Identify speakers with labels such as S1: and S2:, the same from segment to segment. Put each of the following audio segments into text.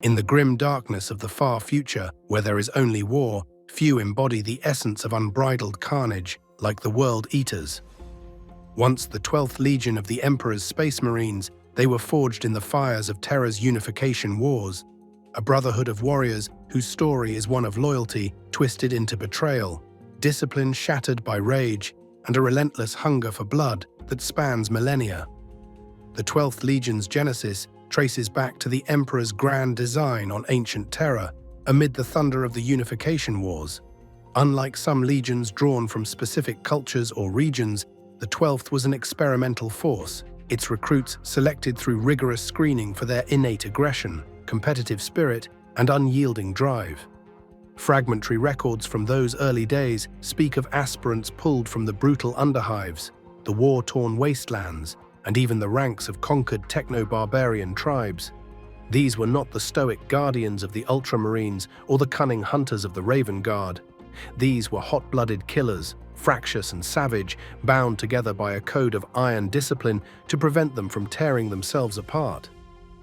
S1: In the grim darkness of the far future, where there is only war, few embody the essence of unbridled carnage, like the World Eaters. Once the 12th Legion of the Emperor's Space Marines, they were forged in the fires of Terra's unification wars, a brotherhood of warriors whose story is one of loyalty twisted into betrayal, discipline shattered by rage, and a relentless hunger for blood that spans millennia. The 12th Legion's genesis traces back to the Emperor's grand design on ancient Terra, amid the thunder of the unification wars. Unlike some legions drawn from specific cultures or regions, the 12th was an experimental force, its recruits selected through rigorous screening for their innate aggression, competitive spirit, and unyielding drive. Fragmentary records from those early days speak of aspirants pulled from the brutal underhives, the war-torn wastelands, and even the ranks of conquered techno-barbarian tribes. These were not the stoic guardians of the Ultramarines or the cunning hunters of the Raven Guard. These were hot-blooded killers, fractious and savage, bound together by a code of iron discipline to prevent them from tearing themselves apart.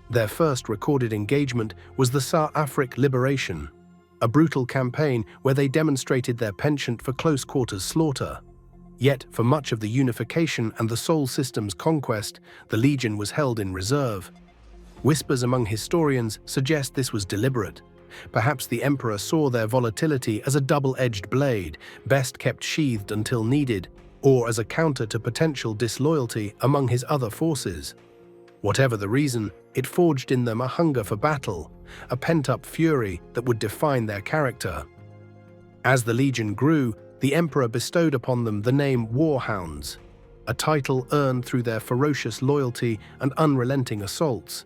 S1: Their first recorded engagement was the Saar-Afric Liberation, a brutal campaign where they demonstrated their penchant for close-quarters slaughter. Yet, for much of the unification and the Sol System's conquest, the Legion was held in reserve. Whispers among historians suggest this was deliberate. Perhaps the Emperor saw their volatility as a double-edged blade, best kept sheathed until needed, or as a counter to potential disloyalty among his other forces. Whatever the reason, it forged in them a hunger for battle, a pent-up fury that would define their character. As the Legion grew, the Emperor bestowed upon them the name War Hounds, a title earned through their ferocious loyalty and unrelenting assaults.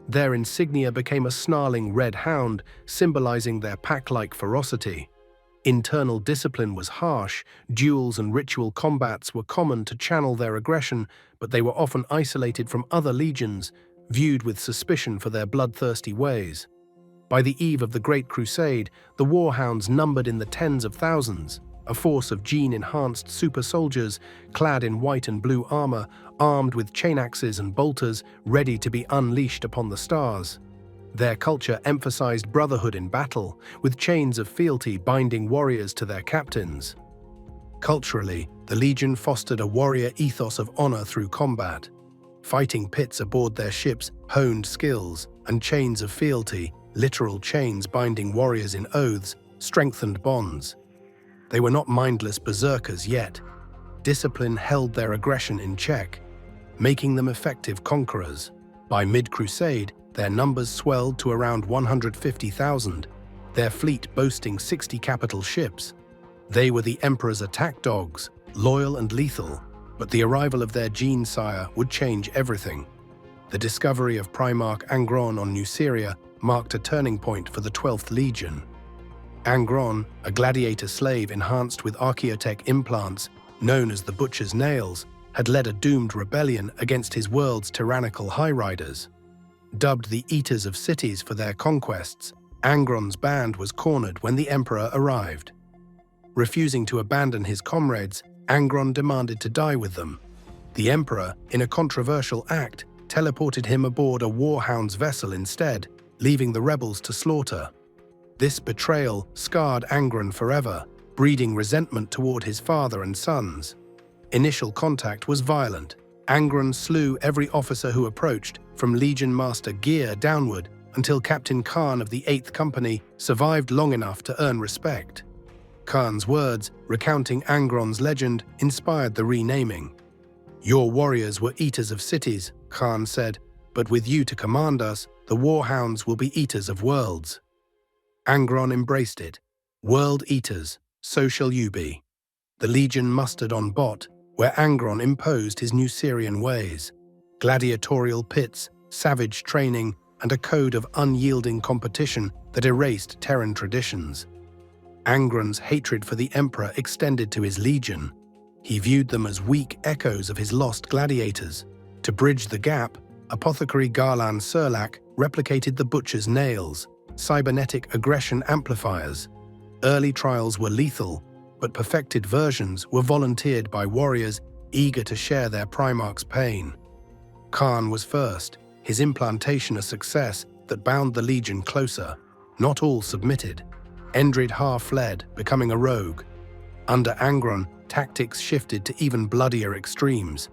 S1: Their insignia became a snarling red hound, symbolizing their pack-like ferocity. Internal discipline was harsh, duels and ritual combats were common to channel their aggression, but they were often isolated from other legions, viewed with suspicion for their bloodthirsty ways. By the eve of the Great Crusade, the War Hounds numbered in the tens of thousands, a force of gene-enhanced super soldiers, clad in white and blue armor, armed with chain axes and bolters, ready to be unleashed upon the stars. Their culture emphasized brotherhood in battle, with chains of fealty binding warriors to their captains. Culturally, the Legion fostered a warrior ethos of honor through combat. Fighting pits aboard their ships honed skills, and chains of fealty, literal chains binding warriors in oaths, strengthened bonds. They were not mindless berserkers yet. Discipline held their aggression in check, making them effective conquerors. By mid-Crusade, their numbers swelled to around 150,000, their fleet boasting 60 capital ships. They were the Emperor's attack dogs, loyal and lethal, but the arrival of their gene sire would change everything. The discovery of Primarch Angron on New Syria marked a turning point for the 12th Legion. Angron, a gladiator slave enhanced with archaeotech implants, known as the Butcher's Nails, had led a doomed rebellion against his world's tyrannical high riders. Dubbed the Eaters of Cities for their conquests, Angron's band was cornered when the Emperor arrived. Refusing to abandon his comrades, Angron demanded to die with them. The Emperor, in a controversial act, teleported him aboard a War Hounds vessel instead, leaving the rebels to slaughter. This betrayal scarred Angron forever, breeding resentment toward his father and sons. Initial contact was violent. Angron slew every officer who approached, from Legion Master Gear downward, until Captain Khan of the 8th Company survived long enough to earn respect. Khan's words, recounting Angron's legend, inspired the renaming. "Your warriors were eaters of cities," Khan said, "but with you to command us, the War Hounds will be eaters of worlds." Angron embraced it. "World eaters, so shall you be." The Legion mustered on Bot, where Angron imposed his New Syrian ways. Gladiatorial pits, savage training, and a code of unyielding competition that erased Terran traditions. Angron's hatred for the Emperor extended to his Legion. He viewed them as weak echoes of his lost gladiators. To bridge the gap, Apothecary Garlan Serlak replicated the Butcher's Nails, cybernetic aggression amplifiers. Early trials were lethal, but perfected versions were volunteered by warriors eager to share their Primarch's pain. Khan was first, his implantation a success, that bound the Legion closer. Not all submitted. Endrid fled, becoming a rogue. Under Angron, tactics shifted to even bloodier extremes.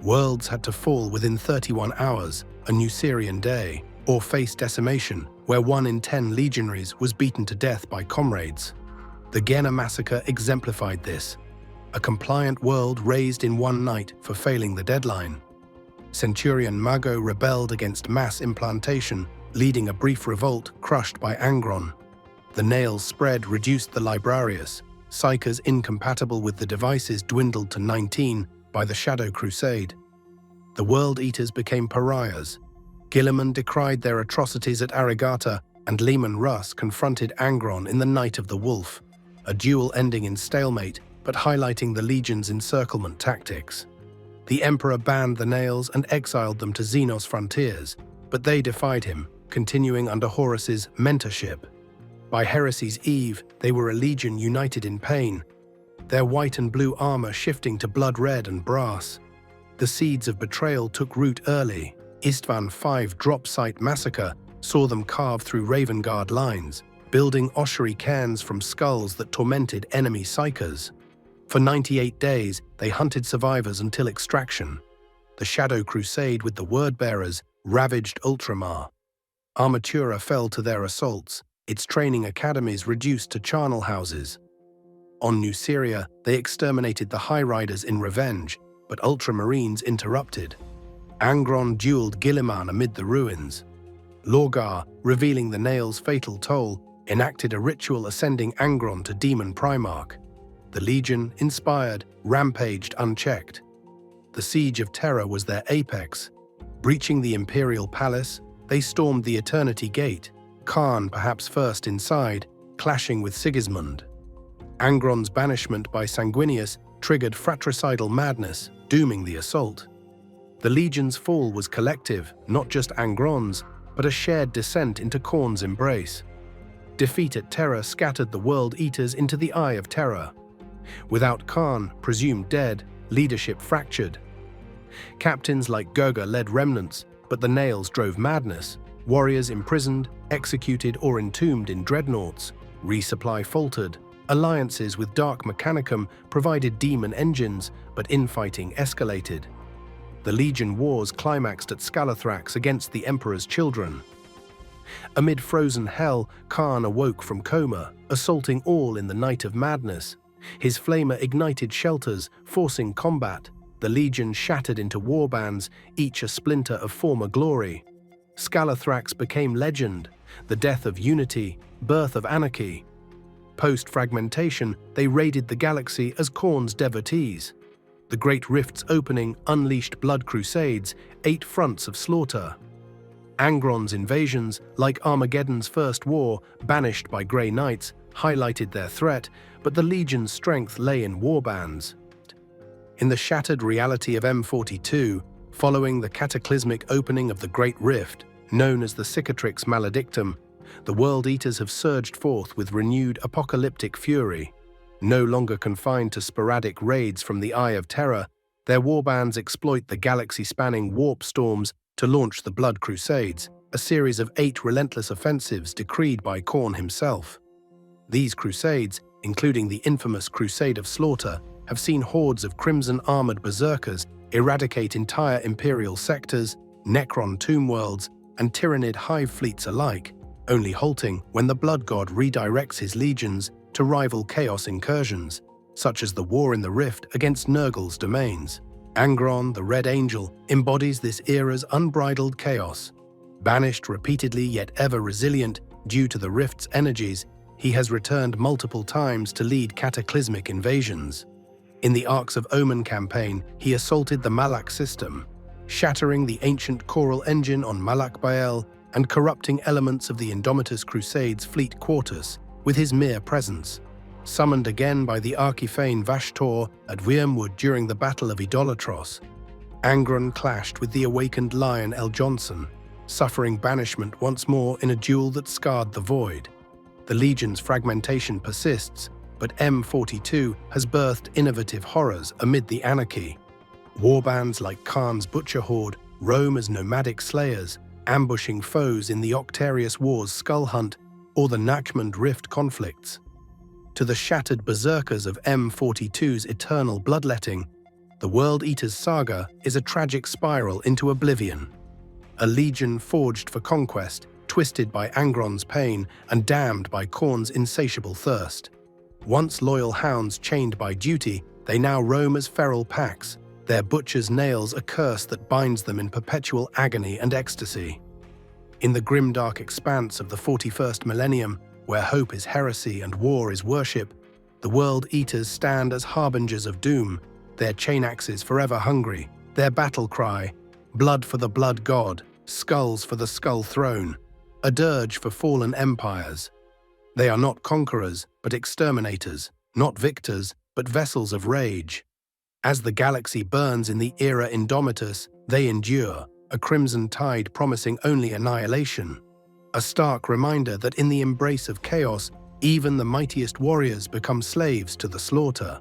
S1: Worlds had to fall within 31 hours, a Nucerian day, or face decimation, where 1 in 10 legionaries was beaten to death by comrades. The Genna massacre exemplified this. A compliant world razed in one night for failing the deadline. Centurion Mago rebelled against mass implantation, leading a brief revolt crushed by Angron. The nails spread reduced the Librarius. Psychers incompatible with the devices dwindled to 19 by the Shadow Crusade. The World Eaters became pariahs. Guilliman decried their atrocities at Arigata, and Leman Russ confronted Angron in the Night of the Wolf, a duel ending in stalemate but highlighting the Legion's encirclement tactics. The Emperor banned the Nails and exiled them to Xenos frontiers, but they defied him, continuing under Horus's mentorship. By Heresy's eve, they were a legion united in pain, their white and blue armor shifting to blood red and brass. The seeds of betrayal took root early. Istvan V drop site massacre saw them carve through Raven Guard lines, building ossuary cairns from skulls that tormented enemy psychers. For 98 days, they hunted survivors until extraction. The Shadow Crusade with the Word-Bearers ravaged Ultramar. Armatura fell to their assaults, its training academies reduced to charnel houses. On Nuceria, they exterminated the High Riders in revenge, but Ultramarines interrupted. Angron dueled Guilliman amid the ruins. Lorgar, revealing the Nail's fatal toll, enacted a ritual ascending Angron to Demon Primarch. The Legion, inspired, rampaged unchecked. The Siege of Terror was their apex. Breaching the Imperial Palace, they stormed the Eternity Gate, Khan perhaps first inside, clashing with Sigismund. Angron's banishment by Sanguinius triggered fratricidal madness, dooming the assault. The Legion's fall was collective, not just Angron's, but a shared descent into Khorne's embrace. Defeat at Terra scattered the World Eaters into the Eye of Terror. Without Khan, presumed dead, leadership fractured. Captains like Gurga led remnants, but the Nails drove madness. Warriors imprisoned, executed or entombed in dreadnoughts. Resupply faltered. Alliances with Dark Mechanicum provided demon engines, but infighting escalated. The Legion Wars climaxed at Scalathrax against the Emperor's children. Amid frozen hell, Khan awoke from coma, assaulting all in the night of madness. His flamer ignited shelters, forcing combat. The Legion shattered into warbands, each a splinter of former glory. Scalathrax became legend, the death of unity, birth of anarchy. Post-fragmentation, they raided the galaxy as Khorne's devotees. The Great Rift's opening unleashed blood crusades, 8 fronts of slaughter. Angron's invasions, like Armageddon's First War, banished by Grey Knights, highlighted their threat, but the Legion's strength lay in warbands. In the shattered reality of M42, following the cataclysmic opening of the Great Rift, known as the Cicatrix Maledictum, the World Eaters have surged forth with renewed apocalyptic fury. No longer confined to sporadic raids from the Eye of Terror, their warbands exploit the galaxy-spanning warp storms to launch the Blood Crusades, a series of 8 relentless offensives decreed by Khorne himself. These crusades, including the infamous Crusade of Slaughter, have seen hordes of crimson-armored berserkers eradicate entire Imperial sectors, Necron tomb worlds, and Tyrannid hive fleets alike, only halting when the Blood God redirects his legions to rival Chaos incursions, such as the War in the Rift against Nurgle's domains. Angron, the Red Angel, embodies this era's unbridled chaos. Banished repeatedly yet ever resilient due to the Rift's energies, he has returned multiple times to lead cataclysmic invasions. In the Arcs of Omen campaign, he assaulted the Malak system, shattering the ancient choral engine on Malak Bael and corrupting elements of the Indomitus Crusade's fleet Quartus with his mere presence. Summoned again by the Archiphane Vashtor at Wormwood during the Battle of Idolatros, Angron clashed with the awakened Lion El Johnson, suffering banishment once more in a duel that scarred the Void. The Legion's fragmentation persists, but M42 has birthed innovative horrors amid the anarchy. Warbands like Khan's Butcher Horde roam as nomadic slayers, ambushing foes in the Octarius War's Skull Hunt or the Nachmund Rift conflicts. To the shattered berserkers of M42's eternal bloodletting, the World Eater's saga is a tragic spiral into oblivion. A legion forged for conquest, twisted by Angron's pain and damned by Khorne's insatiable thirst. Once loyal hounds chained by duty, they now roam as feral packs, their butcher's nails a curse that binds them in perpetual agony and ecstasy. In the grimdark expanse of the 41st millennium, where hope is heresy and war is worship, the World Eaters stand as harbingers of doom, their chain axes forever hungry, their battle cry, blood for the blood god, skulls for the skull throne, a dirge for fallen empires. They are not conquerors, but exterminators, not victors, but vessels of rage. As the galaxy burns in the era Indomitus, they endure, a crimson tide promising only annihilation. A stark reminder that in the embrace of chaos, even the mightiest warriors become slaves to the slaughter.